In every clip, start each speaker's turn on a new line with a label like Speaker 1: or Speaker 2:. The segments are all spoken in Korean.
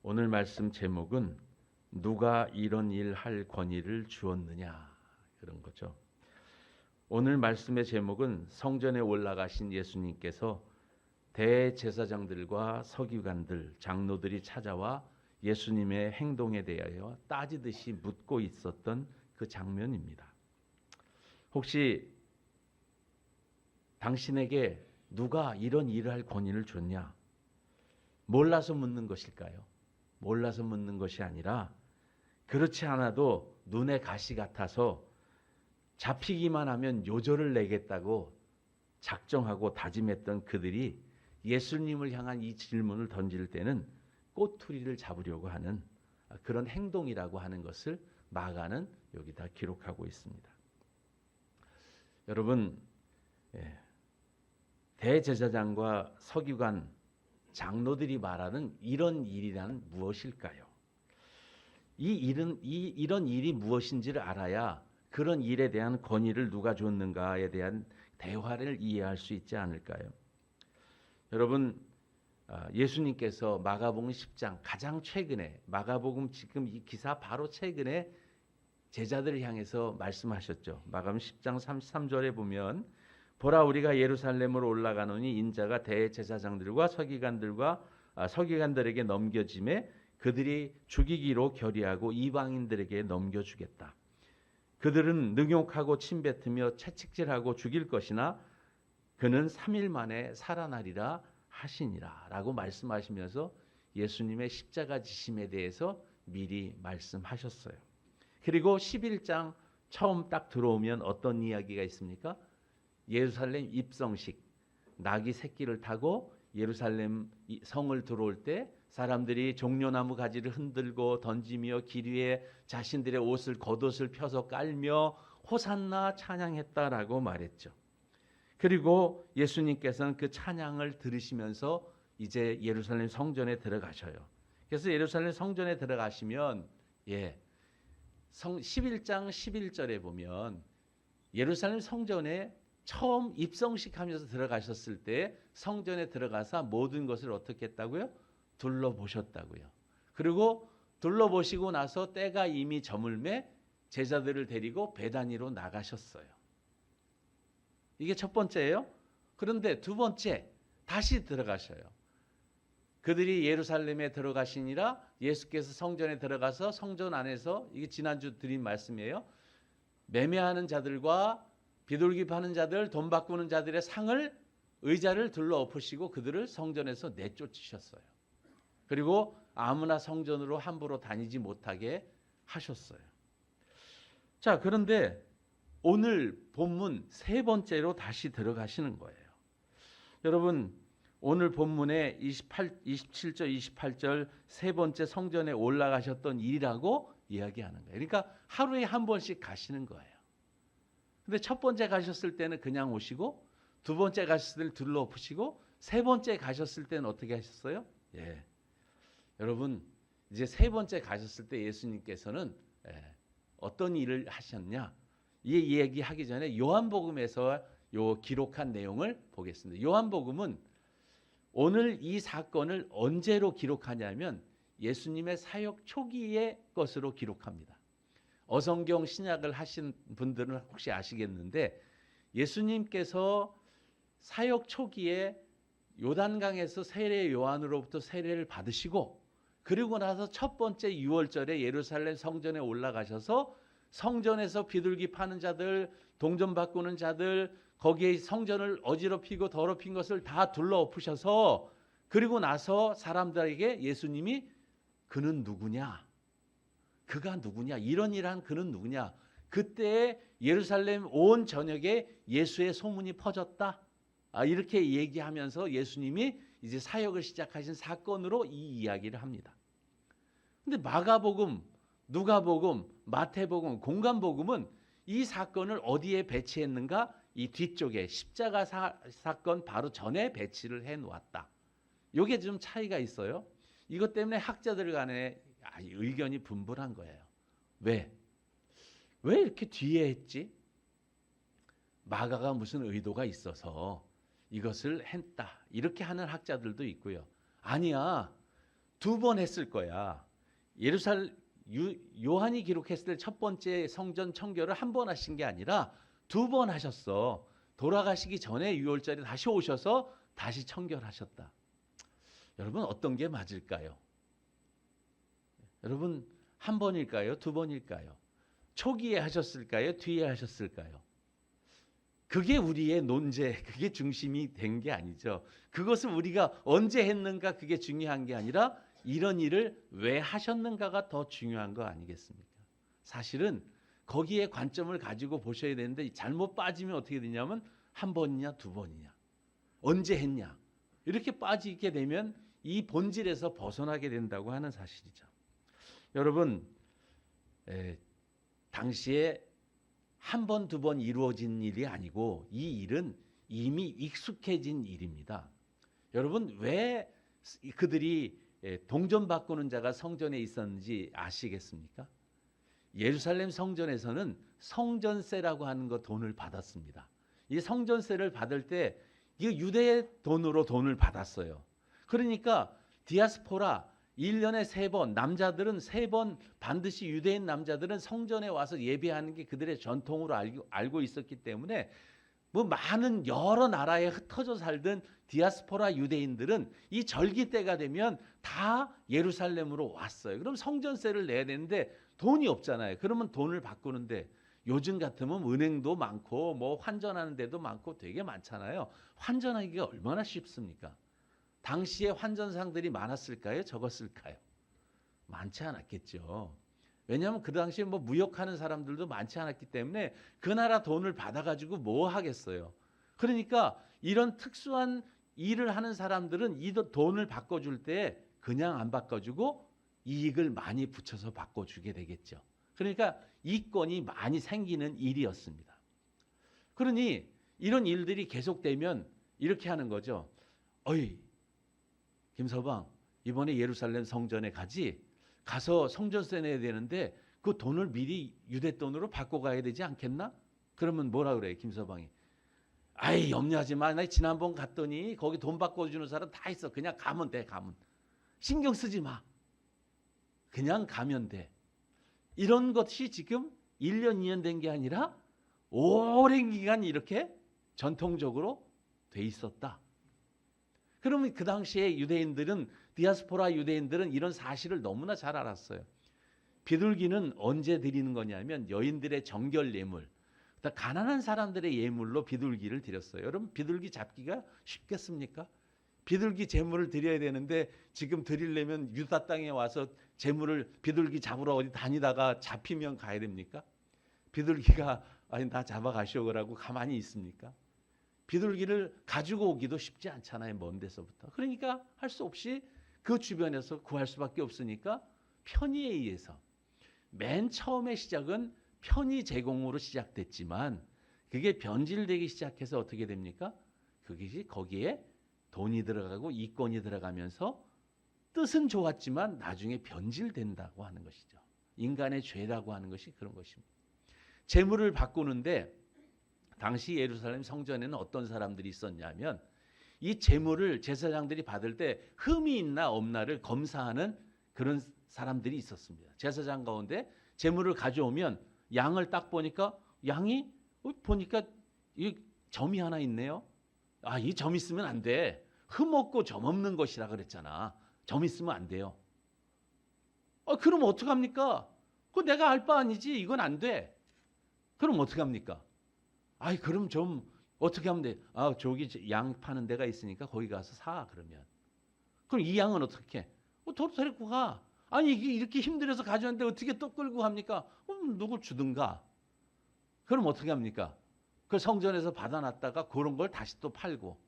Speaker 1: 오늘 말씀 제목은 누가 이런 일 할 권위를 주었느냐, 그런 거죠. 오늘 말씀의 제목은 성전에 올라가신 예수님께서 대제사장들과 서기관들, 장로들이 찾아와 예수님의 행동에 대하여 따지듯이 묻고 있었던 그 장면입니다. 혹시 당신에게 누가 이런 일을 할 권위를 줬냐? 몰라서 묻는 것일까요? 몰라서 묻는 것이 아니라 그렇지 않아도 눈에 가시 같아서 잡히기만 하면 요절을 내겠다고 작정하고 다짐했던 그들이 예수님을 향한 이 질문을 던질 때는 꼬투리를 잡으려고 하는 그런 행동이라고 하는 것을 마가는 여기다 기록하고 있습니다. 여러분, 대제사장과 서기관, 장로들이 말하는 이런 일이란 무엇일까요? 이런 일이 무엇인지를 알아야 그런 일에 대한 권위를 누가 줬는가에 대한 대화를 이해할 수 있지 않을까요? 여러분, 예수님께서 마가복음 10장 가장 최근에, 마가복음 지금 이 기사 바로 최근에 제자들을 향해서 말씀하셨죠. 마가복음 10장 33절에 보면 보라, 우리가 예루살렘으로 올라가노니 인자가 대제사장들과 서기관들에게 넘겨짐에 그들이 죽이기로 결의하고 이방인들에게 넘겨주겠다. 그들은 능욕하고 침뱉으며 채찍질하고 죽일 것이나 그는 3일 만에 살아나리라 하시니라 라고 말씀하시면서 예수님의 십자가 지심에 대해서 미리 말씀하셨어요. 그리고 11장 처음 딱 들어오면 어떤 이야기가 있습니까? 예루살렘 입성식, 나귀 새끼를 타고 예루살렘 성을 들어올 때 사람들이 종려나무 가지를 흔들고 던지며 길 위에 자신들의 옷을 겉옷을 펴서 깔며 호산나 찬양했다라고 말했죠. 그리고 예수님께서는 그 찬양을 들으시면서 이제 예루살렘 성전에 들어가셔요. 그래서 예루살렘 성전에 들어가시면 11장 11절에 보면 예루살렘 성전에 처음 입성식 하면서 들어가셨을 때 성전에 들어가서 모든 것을 어떻게 했다고요? 둘러보셨다고요. 그리고 둘러보시고 나서 때가 이미 저물매 제자들을 데리고 베다니로 나가셨어요. 이게 첫 번째예요. 그런데 두 번째 다시 들어가셔요. 그들이 예루살렘에 들어가시니라 예수께서 성전에 들어가서 성전 안에서, 이게 지난주 드린 말씀이에요. 매매하는 자들과 비둘기 파는 자들, 돈 바꾸는 자들의 의자를 둘러 엎으시고 그들을 성전에서 내쫓으셨어요. 그리고 아무나 성전으로 함부로 다니지 못하게 하셨어요. 자, 그런데 오늘 본문 세 번째로 다시 들어가시는 거예요. 여러분, 오늘 본문에 27절, 28절 세 번째 성전에 올라가셨던 일이라고 이야기하는 거예요. 그러니까 하루에 한 번씩 가시는 거예요. 근데 첫 번째 가셨을 때는 그냥 오시고, 두 번째 가셨을 때는 둘러엎으시고, 세 번째 가셨을 때는 어떻게 하셨어요? 여러분, 이제 세 번째 가셨을 때 예수님께서는 어떤 일을 하셨냐? 이 얘기하기 전에 요한복음에서 기록한 내용을 보겠습니다. 요한복음은 오늘 이 사건을 언제로 기록하냐면 예수님의 사역 초기의 것으로 기록합니다. 어성경 신약을 하신 분들은 혹시 아시겠는데 예수님께서 사역 초기에 요단강에서 세례 요한으로부터 세례를 받으시고 그리고 나서 첫 번째 유월절에 예루살렘 성전에 올라가셔서 성전에서 비둘기 파는 자들, 동전 바꾸는 자들, 거기에 성전을 어지럽히고 더럽힌 것을 다 둘러엎으셔서 그리고 나서 사람들에게 예수님이 그는 누구냐? 그가 누구냐? 이런 일한 그는 누구냐? 그때 예루살렘 온 전역에 예수의 소문이 퍼졌다. 이렇게 얘기하면서 예수님이 이제 사역을 시작하신 사건으로 이 이야기를 합니다. 근데 마가복음, 누가복음, 마태복음, 공관복음은 이 사건을 어디에 배치했는가? 이 뒤쪽에 십자가 사건 바로 전에 배치를 해 놓았다. 이게 좀 차이가 있어요. 이것 때문에 학자들 간에 의견이 분분한 거예요. 왜 이렇게 뒤에 했지? 마가가 무슨 의도가 있어서 이것을 했다. 이렇게 하는 학자들도 있고요. 아니야. 두 번 했을 거야. 요한이 기록했을 때 첫 번째 성전 청결을 한 번 하신 게 아니라 두 번 하셨어. 돌아가시기 전에 유월절에 다시 오셔서 다시 청결하셨다. 여러분 어떤 게 맞을까요? 여러분 한 번일까요? 두 번일까요? 초기에 하셨을까요? 뒤에 하셨을까요? 그게 우리의 논제, 그게 중심이 된 게 아니죠. 그것을 우리가 언제 했는가 그게 중요한 게 아니라 이런 일을 왜 하셨는가가 더 중요한 거 아니겠습니까? 사실은 거기에 관점을 가지고 보셔야 되는데 잘못 빠지면 어떻게 되냐면 한 번이냐 두 번이냐 언제 했냐 이렇게 빠지게 되면 이 본질에서 벗어나게 된다고 하는 사실이죠. 여러분 당시에 한 번, 두 번 이루어진 일이 아니고 이 일은 이미 익숙해진 일입니다. 여러분 왜 그들이 동전 바꾸는 자가 성전에 있었는지 아시겠습니까? 예루살렘 성전에서는 성전세라고 하는 거 돈을 받았습니다. 이 성전세를 받을 때 이 유대 돈으로 돈을 받았어요. 그러니까 디아스포라 1년에 3번, 남자들은 3번 반드시 유대인 남자들은 성전에 와서 예배하는 게 그들의 전통으로 알고 있었기 때문에 뭐 많은 여러 나라에 흩어져 살던 디아스포라 유대인들은 이 절기 때가 되면 다 예루살렘으로 왔어요. 그럼 성전세를 내야 되는데 돈이 없잖아요. 그러면 돈을 바꾸는데 요즘 같으면 은행도 많고 뭐 환전하는 데도 많고 되게 많잖아요. 환전하기가 얼마나 쉽습니까? 당시에 환전상들이 많았을까요? 적었을까요? 많지 않았겠죠. 왜냐하면 그 당시에 뭐 무역하는 사람들도 많지 않았기 때문에 그 나라 돈을 받아가지고 뭐 하겠어요. 그러니까 이런 특수한 일을 하는 사람들은 이 돈을 바꿔줄 때 그냥 안 바꿔주고 이익을 많이 붙여서 바꿔주게 되겠죠. 그러니까 이권이 많이 생기는 일이었습니다. 그러니 이런 일들이 계속되면 이렇게 하는 거죠. 어이 김서방 이번에 예루살렘 성전에 가서 성전세 내야 되는데 그 돈을 미리 유대 돈으로 바꿔 가야 되지 않겠나? 그러면 뭐라 그래요 김서방이? 아이 염려하지 마. 나 지난번 갔더니 거기 돈 바꿔주는 사람 다 있어. 그냥 가면 돼. 가면. 신경 쓰지 마. 그냥 가면 돼. 이런 것이 지금 1년 2년 된 게 아니라 오랜 기간 이렇게 전통적으로 돼 있었다. 그러면 그 당시에 유대인들은 디아스포라 유대인들은 이런 사실을 너무나 잘 알았어요. 비둘기는 언제 드리는 거냐면 여인들의 정결 예물, 가난한 사람들의 예물로 비둘기를 드렸어요. 여러분 비둘기 잡기가 쉽겠습니까? 비둘기 제물을 드려야 되는데 지금 드리려면 유다 땅에 와서 제물을 비둘기 잡으러 어디 다니다가 잡히면 가야 됩니까? 비둘기가 아니 나 잡아가시오 그러고 가만히 있습니까? 비둘기를 가지고 오기도 쉽지 않잖아요. 먼 데서부터. 그러니까 할 수 없이 그 주변에서 구할 수밖에 없으니까 편의에 의해서 맨 처음의 시작은 편의 제공으로 시작됐지만 그게 변질되기 시작해서 어떻게 됩니까? 그것이 거기에 돈이 들어가고 이권이 들어가면서 뜻은 좋았지만 나중에 변질된다고 하는 것이죠. 인간의 죄라고 하는 것이 그런 것입니다. 재물을 바꾸는데 당시 예루살렘 성전에는 어떤 사람들이 있었냐면 이 재물을 제사장들이 받을 때 흠이 있나 없나를 검사하는 그런 사람들이 있었습니다. 제사장 가운데 재물을 가져오면 양을 딱 보니까 양이 보니까 이 점이 하나 있네요. 아, 이 점 있으면 안 돼. 흠 없고 점 없는 것이라 그랬잖아. 점 있으면 안 돼요. 그럼 어떡합니까? 그거 내가 알 바 아니지. 이건 안 돼. 그럼 어떡합니까? 아이 그럼 좀 어떻게 하면 돼? 아 저기 양 파는 데가 있으니까 거기 가서 사 그러면. 그럼 이 양은 어떻게 해? 도로 데리고 가. 아니 이게 이렇게 힘들어서 가져왔는데 어떻게 또 끌고 갑니까? 누구 주든가. 그럼 어떻게 합니까? 그 성전에서 받아놨다가 그런 걸 다시 또 팔고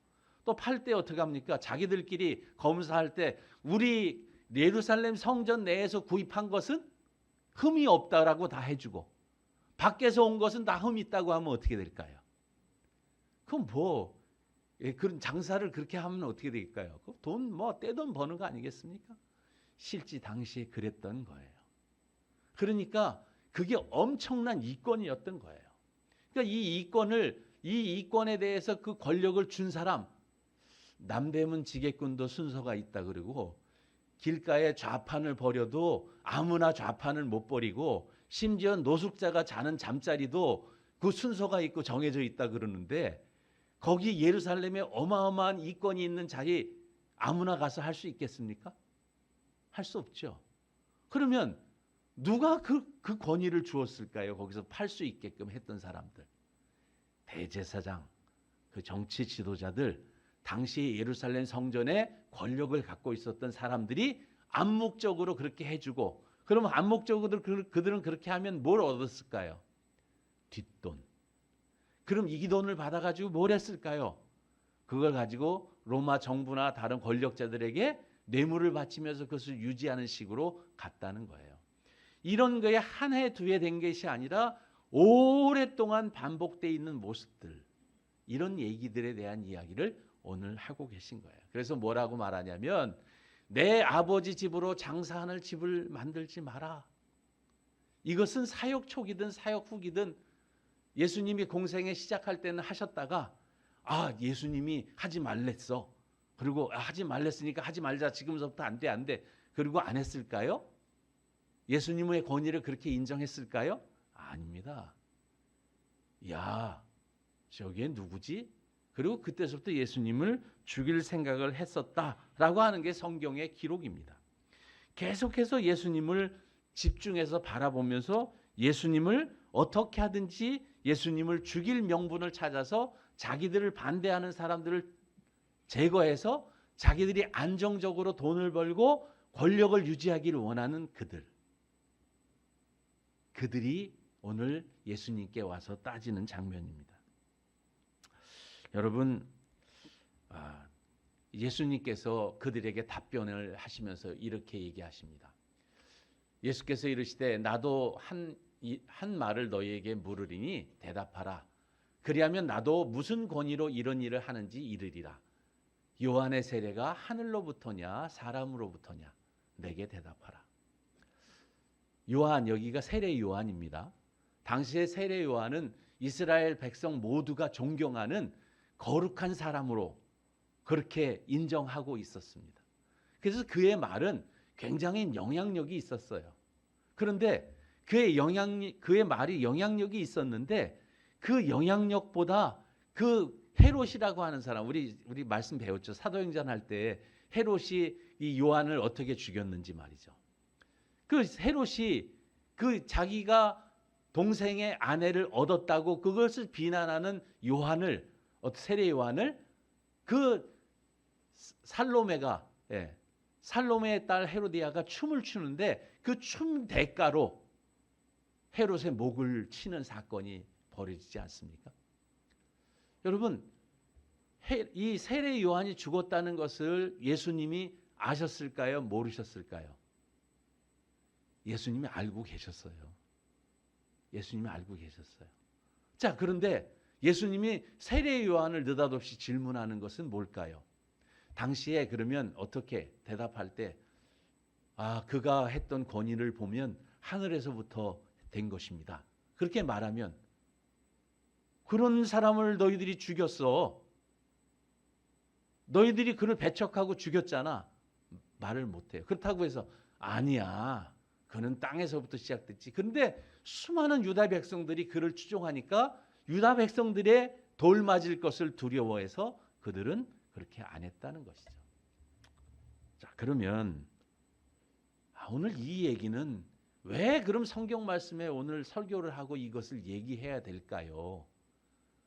Speaker 1: 또 팔 때 어떻게 합니까? 자기들끼리 검사할 때 우리 예루살렘 성전 내에서 구입한 것은 흠이 없다라고 다 해주고 밖에서 온 것은 다 흠이 있다고 하면 어떻게 될까요? 그럼 뭐 그런 장사를 그렇게 하면 어떻게 될까요? 돈 뭐 떼돈 버는 거 아니겠습니까? 실제 당시에 그랬던 거예요. 그러니까 그게 엄청난 이권이었던 거예요. 그러니까 이 이권에 대해서 그 권력을 준 사람 남대문 지게꾼도 순서가 있다 그러고 길가에 좌판을 버려도 아무나 좌판을 못 버리고 심지어 노숙자가 자는 잠자리도 그 순서가 있고 정해져 있다 그러는데 거기 예루살렘에 어마어마한 이권이 있는 자리 아무나 가서 할 수 있겠습니까? 할 수 없죠. 그러면 누가 그 권위를 주었을까요? 거기서 팔 수 있게끔 했던 사람들. 대제사장, 그 정치 지도자들, 당시 예루살렘 성전에 권력을 갖고 있었던 사람들이 암묵적으로 그렇게 해주고, 그러면 암묵적으로 그들은 그렇게 하면 뭘 얻었을까요? 뒷돈. 그럼 이 돈을 받아가지고 뭘 했을까요? 그걸 가지고 로마 정부나 다른 권력자들에게 뇌물을 바치면서 그것을 유지하는 식으로 갔다는 거예요. 이런 거에 한 해, 두 해 된 것이 아니라 오랫동안 반복되어 있는 모습들, 이런 얘기들에 대한 이야기를 오늘 하고 계신 거예요. 그래서 뭐라고 말하냐면 내 아버지 집으로 장사하는 집을 만들지 마라. 이것은 사역 초기든 사역 후기든 예수님이 공생에 시작할 때는 하셨다가 예수님이 하지 말랬어. 그리고 하지 말랬으니까 하지 말자. 지금부터 안 돼. 그리고 안 했을까요? 예수님의 권위를 그렇게 인정했을까요? 아닙니다. 야, 저게 누구지? 그리고 그때서부터 예수님을 죽일 생각을 했었다라고 하는 게 성경의 기록입니다. 계속해서 예수님을 집중해서 바라보면서 예수님을 어떻게 하든지 예수님을 죽일 명분을 찾아서 자기들을 반대하는 사람들을 제거해서 자기들이 안정적으로 돈을 벌고 권력을 유지하기를 원하는 그들이 오늘 예수님께 와서 따지는 장면입니다. 여러분, 예수님께서 그들에게 답변을 하시면서 이렇게 얘기하십니다. 예수께서 이르시되 나도 한 말을 너희에게 물으리니 대답하라. 그리하면 나도 무슨 권위로 이런 일을 하는지 이르리라. 요한의 세례가 하늘로부터냐 사람으로부터냐 내게 대답하라. 요한, 여기가 세례 요한입니다. 당시의 세례 요한은 이스라엘 백성 모두가 존경하는 거룩한 사람으로 그렇게 인정하고 있었습니다. 그래서 그의 말은 굉장히 영향력이 있었어요. 그런데 그의 말이 영향력이 있었는데 그 영향력보다 그 헤롯이라고 하는 사람, 우리 말씀 배웠죠. 사도행전 할 때 헤롯이 이 요한을 어떻게 죽였는지 말이죠. 그 헤롯이 그 자기가 동생의 아내를 얻었다고 그것을 비난하는 요한을, 세례 요한을 그 살로메의 딸 헤로디아가 춤을 추는데 그 춤 대가로 헤롯의 목을 치는 사건이 벌어지지 않습니까? 여러분, 이 세례 요한이 죽었다는 것을 예수님이 아셨을까요? 모르셨을까요? 예수님이 알고 계셨어요. 예수님이 알고 계셨어요. 자, 그런데 예수님이 세례 요한을 느닷없이 질문하는 것은 뭘까요? 당시에 그러면 어떻게 대답할 때 그가 했던 권위를 보면 하늘에서부터 된 것입니다. 그렇게 말하면 그런 사람을 너희들이 죽였어. 너희들이 그를 배척하고 죽였잖아. 말을 못해요. 그렇다고 해서 아니야. 그는 땅에서부터 시작됐지. 그런데 수많은 유다 백성들이 그를 추종하니까 유다 백성들의 돌 맞을 것을 두려워해서 그들은 그렇게 안 했다는 것이죠. 자, 그러면 오늘 이 얘기는 왜 그럼 성경 말씀에 오늘 설교를 하고 이것을 얘기해야 될까요?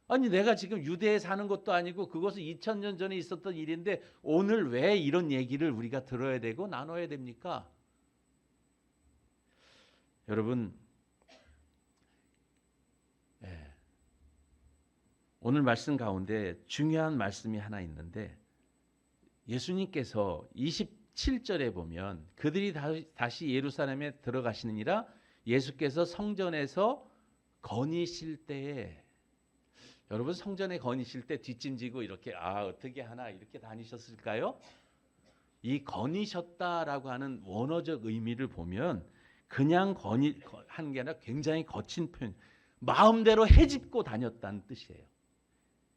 Speaker 1: 아니 내가 지금 유대에 사는 것도 아니고 그것은 2000년 전에 있었던 일인데 오늘 왜 이런 얘기를 우리가 들어야 되고 나눠야 됩니까? 여러분, 오늘 말씀 가운데 중요한 말씀이 하나 있는데 예수님께서 27절에 보면 그들이 다시 예루살렘에 들어가시느니라 예수께서 성전에서 거니실 때에, 여러분 성전에 거니실 때 뒷짐지고 이렇게 어떻게 하나 이렇게 다니셨을까요? 이 거니셨다라고 하는 원어적 의미를 보면 그냥 하는 게 아니라 굉장히 거친 표현, 마음대로 헤집고 다녔다는 뜻이에요.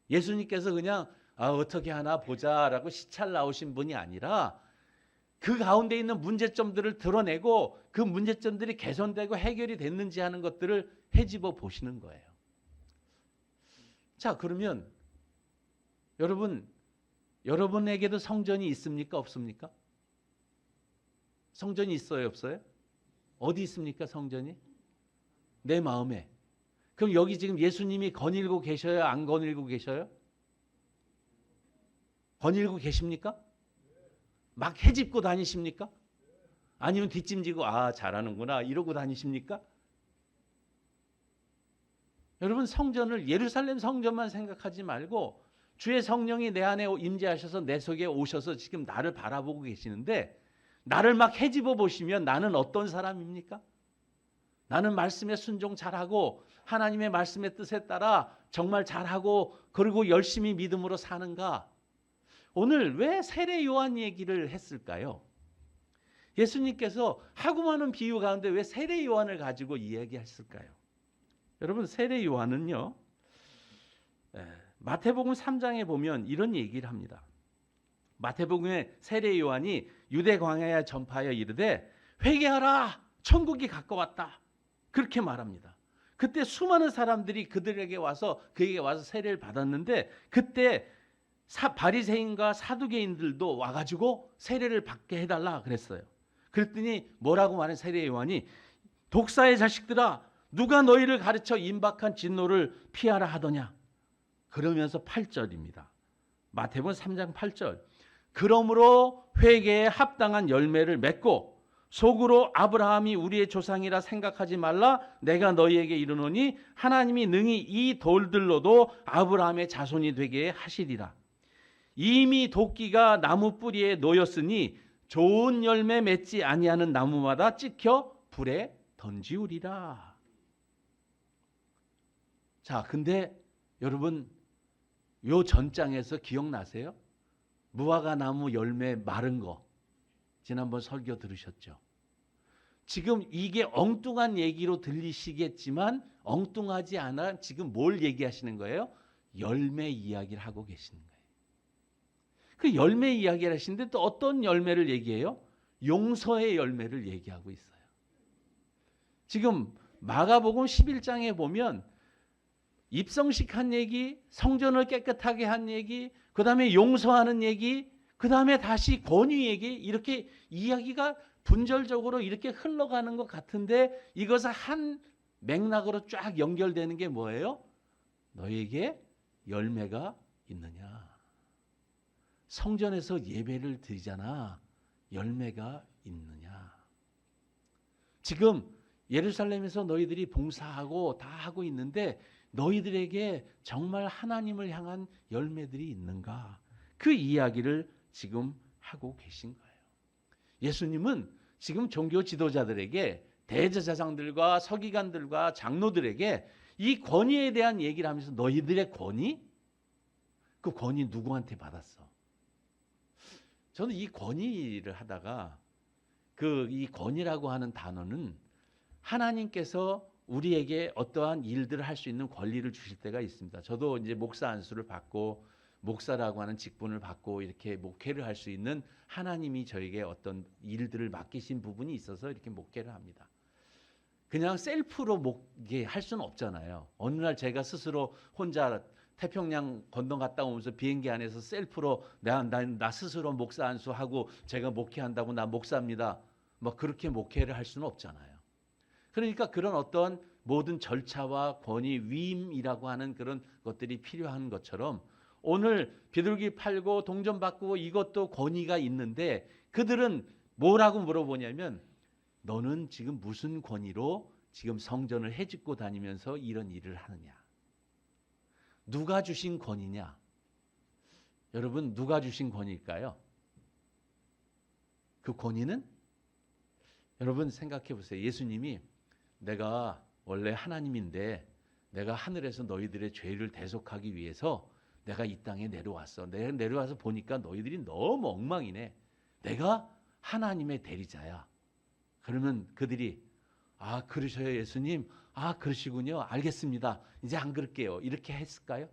Speaker 1: 예수님께서 그냥 어떻게 하나 보자라고 시찰 나오신 분이 아니라 그 가운데 있는 문제점들을 드러내고 그 문제점들이 개선되고 해결이 됐는지 하는 것들을 헤집어 보시는 거예요. 자, 그러면 여러분에게도 성전이 있습니까? 없습니까? 성전이 있어요? 없어요? 어디 있습니까? 성전이? 내 마음에. 그럼 여기 지금 예수님이 거닐고 계셔요? 안 거닐고 계셔요? 거닐고 계십니까? 막 헤집고 다니십니까? 아니면 뒷짐지고 잘하는구나 이러고 다니십니까? 여러분, 성전을 예루살렘 성전만 생각하지 말고 주의 성령이 내 안에 임재하셔서 내 속에 오셔서 지금 나를 바라보고 계시는데, 나를 막 헤집어 보시면 나는 어떤 사람입니까? 나는 말씀에 순종 잘하고 하나님의 말씀의 뜻에 따라 정말 잘하고 그리고 열심히 믿음으로 사는가? 오늘 왜 세례 요한 얘기를 했을까요? 예수님께서 하고 많은 비유 가운데 왜 세례 요한을 가지고 이야기했을까요? 여러분, 세례 요한은요, 마태복음 3장에 보면 이런 얘기를 합니다. 마태복음의 세례 요한이 유대 광야에 전파하여 이르되 회개하라, 천국이 가까웠다, 그렇게 말합니다. 그때 수많은 사람들이 그에게 와서 세례를 받았는데, 그때 바리새인과 사두개인들도 와가지고 세례를 받게 해달라 그랬어요. 그랬더니 뭐라고 말한 세례 요한이, 독사의 자식들아, 누가 너희를 가르쳐 임박한 진노를 피하라 하더냐. 그러면서 8절입니다. 마태복음 3장 8절. 그러므로 회개에 합당한 열매를 맺고 속으로 아브라함이 우리의 조상이라 생각하지 말라. 내가 너희에게 이르노니 하나님이 능히 이 돌들로도 아브라함의 자손이 되게 하시리라. 이미 도끼가 나무 뿌리에 놓였으니 좋은 열매 맺지 아니하는 나무마다 찍혀 불에 던지우리라. 자, 근데 여러분, 요 전장에서 기억나세요? 무화과 나무 열매 마른 거 지난번 설교 들으셨죠? 지금 이게 엉뚱한 얘기로 들리시겠지만 엉뚱하지 않아. 지금 뭘 얘기하시는 거예요? 열매 이야기를 하고 계시는 거예요. 그 열매 이야기를 하시는데 또 어떤 열매를 얘기해요? 용서의 열매를 얘기하고 있어요. 지금 마가복음 11장에 보면 입성식 한 얘기, 성전을 깨끗하게 한 얘기, 그 다음에 용서하는 얘기, 그 다음에 다시 권위 얘기, 이렇게 이야기가 분절적으로 이렇게 흘러가는 것 같은데, 이것을 한 맥락으로 쫙 연결되는 게 뭐예요? 너에게 열매가 있느냐. 성전에서 예배를 드리잖아. 열매가 있느냐. 지금 예루살렘에서 너희들이 봉사하고 다 하고 있는데 너희들에게 정말 하나님을 향한 열매들이 있는가? 그 이야기를 지금 하고 계신 거예요. 예수님은 지금 종교 지도자들에게, 대제사장들과 서기관들과 장로들에게 이 권위에 대한 얘기를 하면서, 너희들의 권위? 그 권위 누구한테 받았어? 저는 이 권위를 하다가 이 권위라고 하는 단어는 하나님께서 우리에게 어떠한 일들을 할 수 있는 권리를 주실 때가 있습니다. 저도 이제 목사 안수를 받고 목사라고 하는 직분을 받고 이렇게 목회를 할 수 있는 하나님이 저에게 어떤 일들을 맡기신 부분이 있어서 이렇게 목회를 합니다. 그냥 셀프로 목회할 수는 없잖아요. 어느 날 제가 스스로 혼자 태평양 건너 갔다 오면서 비행기 안에서 셀프로 나 스스로 목사 안수하고 제가 목회한다고 나 목사입니다, 뭐 그렇게 목회를 할 수는 없잖아요. 그러니까 그런 어떤 모든 절차와 권위, 위임이라고 하는 그런 것들이 필요한 것처럼 오늘 비둘기 팔고 동전 바꾸고 이것도 권위가 있는데, 그들은 뭐라고 물어보냐면, 너는 지금 무슨 권위로 지금 성전을 헤집고 다니면서 이런 일을 하느냐? 누가 주신 권위냐? 여러분, 누가 주신 권위일까요? 그 권위는 여러분 생각해 보세요. 예수님이 내가 원래 하나님인데 내가 하늘에서 너희들의 죄를 대속하기 위해서 내가 이 땅에 내려왔어. 내가 내려와서 보니까 너희들이 너무 엉망이네. 내가 하나님의 대리자야. 그러면 그들이 그러셔요 예수님? 그러시군요. 알겠습니다. 이제 안 그럴게요. 이렇게 했을까요?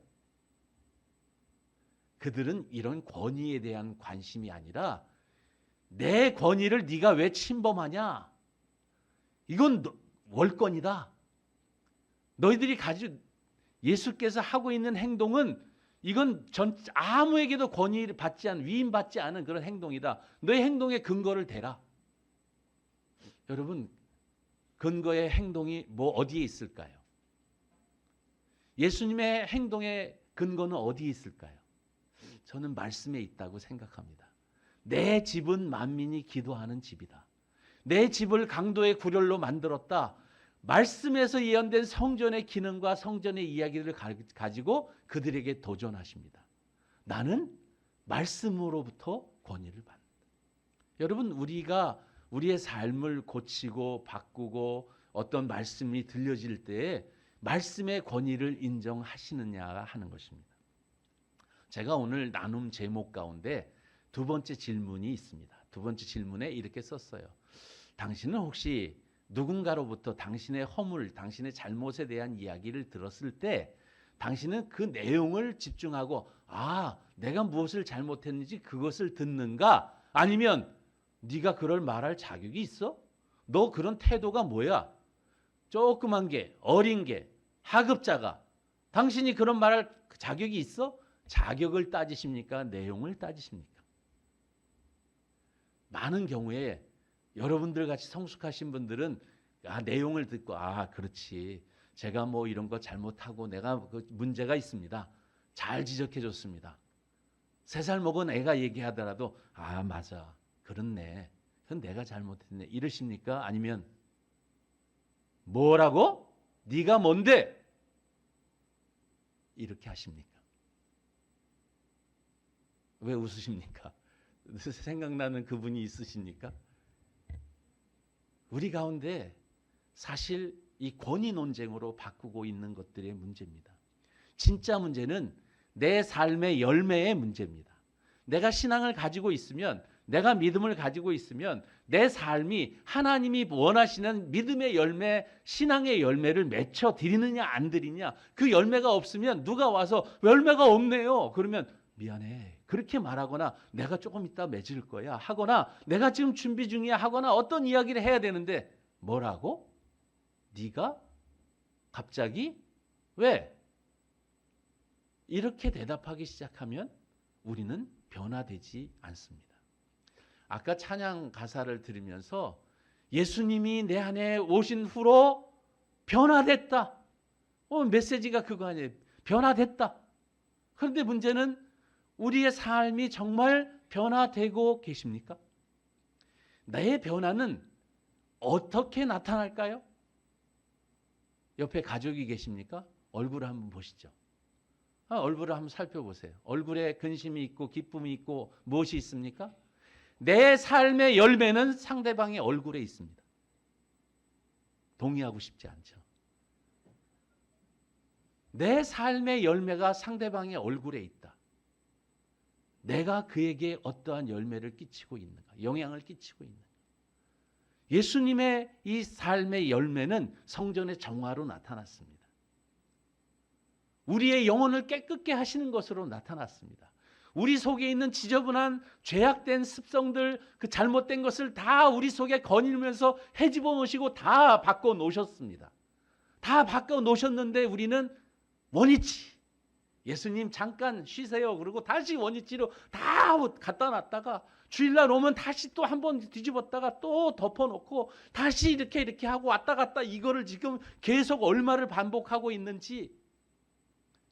Speaker 1: 그들은 이런 권위에 대한 관심이 아니라 내 권위를 네가 왜 침범하냐? 이건 월권이다. 너희들이 가지고 예수께서 하고 있는 행동은 이건 아무에게도 권위를 받지 않은, 위임받지 않은 그런 행동이다. 너의 행동의 근거를 대라. 여러분, 근거의 행동이 어디에 있을까요? 예수님의 행동의 근거는 어디에 있을까요? 저는 말씀에 있다고 생각합니다. 내 집은 만민이 기도하는 집이다. 내 집을 강도의 구렬로 만들었다. 말씀에서 예언된 성전의 기능과 성전의 이야기를 가지고 그들에게 도전하십니다. 나는 말씀으로부터 권위를 받는다. 여러분, 우리가 우리의 삶을 고치고 바꾸고 어떤 말씀이 들려질 때에 말씀의 권위를 인정하시느냐 하는 것입니다. 제가 오늘 나눔 제목 가운데 두 번째 질문이 있습니다. 두 번째 질문에 이렇게 썼어요. 당신은 혹시 누군가로부터 당신의 허물, 당신의 잘못에 대한 이야기를 들었을 때 당신은 그 내용을 집중하고 내가 무엇을 잘못했는지 그것을 듣는가? 아니면 네가 그럴 말할 자격이 있어? 너 그런 태도가 뭐야? 조그만 게, 어린 게, 하급자가 당신이 그런 말할 자격이 있어? 자격을 따지십니까? 내용을 따지십니까? 많은 경우에 여러분들 같이 성숙하신 분들은 내용을 듣고 그렇지. 제가 이런 거 잘못하고 내가 문제가 있습니다. 잘 지적해 줬습니다. 3살 먹은 애가 얘기하더라도 맞아. 그렇네. 그건 내가 잘못했네. 이러십니까? 아니면 뭐라고? 네가 뭔데? 이렇게 하십니까? 왜 웃으십니까? 생각나는 그분이 있으십니까? 우리 가운데 사실 이 권위 논쟁으로 바꾸고 있는 것들의 문제입니다. 진짜 문제는 내 삶의 열매의 문제입니다. 내가 신앙을 가지고 있으면, 내가 믿음을 가지고 있으면 내 삶이 하나님이 원하시는 믿음의 열매, 신앙의 열매를 맺혀 드리느냐 안 드리냐. 그 열매가 없으면 누가 와서 열매가 없네요. 그러면 미안해. 그렇게 말하거나 내가 조금 이따 맺을 거야 하거나 내가 지금 준비 중이야 하거나 어떤 이야기를 해야 되는데 뭐라고? 네가 갑자기? 왜? 이렇게 대답하기 시작하면 우리는 변화되지 않습니다. 아까 찬양 가사를 들으면서 예수님이 내 안에 오신 후로 변화됐다. 메시지가 그거 아니에요. 변화됐다. 그런데 문제는 우리의 삶이 정말 변화되고 계십니까? 나의 변화는 어떻게 나타날까요? 옆에 가족이 계십니까? 얼굴을 한번 보시죠. 얼굴을 한번 살펴보세요. 얼굴에 근심이 있고 기쁨이 있고 무엇이 있습니까? 내 삶의 열매는 상대방의 얼굴에 있습니다. 동의하고 싶지 않죠. 내 삶의 열매가 상대방의 얼굴에 있다. 내가 그에게 어떠한 열매를 끼치고 있는가, 영향을 끼치고 있는가. 예수님의 이 삶의 열매는 성전의 정화로 나타났습니다. 우리의 영혼을 깨끗게 하시는 것으로 나타났습니다. 우리 속에 있는 지저분한 죄악된 습성들, 그 잘못된 것을 다 우리 속에 거닐면서 헤집어 놓으시고 다 바꿔 놓으셨습니다. 다 바꿔 놓으셨는데 우리는 원위치, 예수님 잠깐 쉬세요. 그리고 다시 원위치로 다 갖다 놨다가 주일날 오면 다시 또 한 번 뒤집었다가 또 덮어놓고 다시 이렇게 하고 왔다 갔다 이거를 지금 계속 얼마를 반복하고 있는지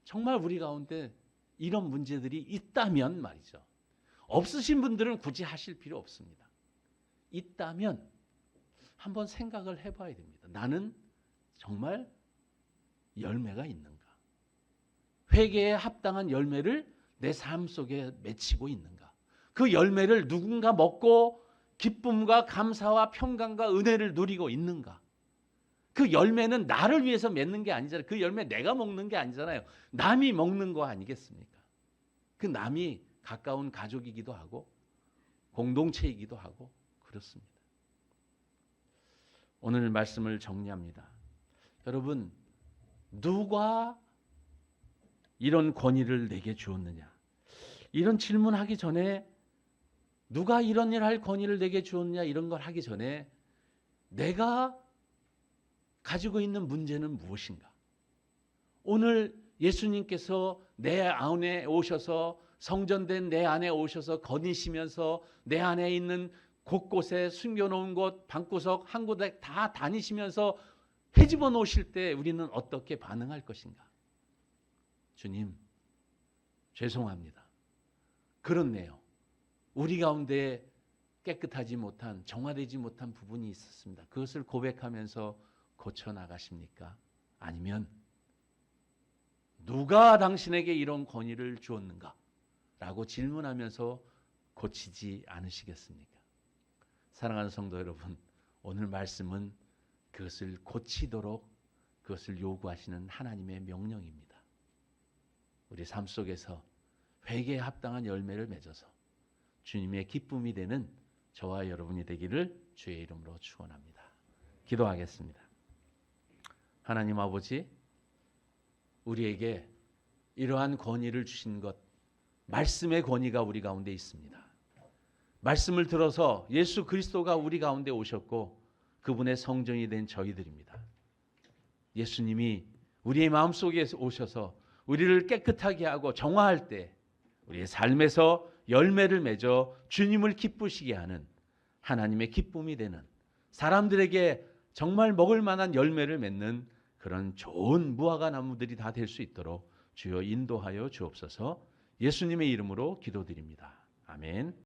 Speaker 1: 정말 우리 가운데 이런 문제들이 있다면 말이죠. 없으신 분들은 굳이 하실 필요 없습니다. 있다면 한번 생각을 해봐야 됩니다. 나는 정말 열매가 있는가? 회개에 합당한 열매를 내 삶 속에 맺히고 있는가? 그 열매를 누군가 먹고 기쁨과 감사와 평강과 은혜를 누리고 있는가? 그 열매는 나를 위해서 맺는 게 아니잖아요. 그 열매 내가 먹는 게 아니잖아요. 남이 먹는 거 아니겠습니까? 그 남이 가까운 가족이기도 하고 공동체이기도 하고 그렇습니다. 오늘 말씀을 정리합니다. 여러분, 누가 이런 권위를 내게 주었느냐? 이런 질문하기 전에 누가 이런 일 할 권위를 내게 주었냐 이런 걸 하기 전에 내가 가지고 있는 문제는 무엇인가? 오늘 예수님께서 내 안에 오셔서 성전된 내 안에 오셔서 거니시면서 내 안에 있는 곳곳에 숨겨놓은 곳, 방구석 한 곳에 다 다니시면서 헤집어 놓으실 때 우리는 어떻게 반응할 것인가? 주님, 죄송합니다. 그렇네요. 우리 가운데 깨끗하지 못한, 정화되지 못한 부분이 있었습니다. 그것을 고백하면서 고쳐나가십니까? 아니면 누가 당신에게 이런 권위를 주었는가? 라고 질문하면서 고치지 않으시겠습니까? 사랑하는 성도 여러분, 오늘 말씀은 그것을 고치도록 그것을 요구하시는 하나님의 명령입니다. 우리 삶 속에서 회개에 합당한 열매를 맺어서 주님의 기쁨이 되는 저와 여러분이 되기를 주의 이름으로 축원합니다. 기도하겠습니다. 하나님 아버지, 우리에게 이러한 권위를 주신 것, 말씀의 권위가 우리 가운데 있습니다. 말씀을 들어서 예수 그리스도가 우리 가운데 오셨고 그분의 성전이 된 저희들입니다. 예수님이 우리의 마음속에 오셔서 우리를 깨끗하게 하고 정화할 때 우리의 삶에서 열매를 맺어 주님을 기쁘시게 하는 하나님의 기쁨이 되는 사람들에게 정말 먹을 만한 열매를 맺는 그런 좋은 무화과 나무들이 다 될 수 있도록 주여 인도하여 주옵소서. 예수님의 이름으로 기도드립니다. 아멘.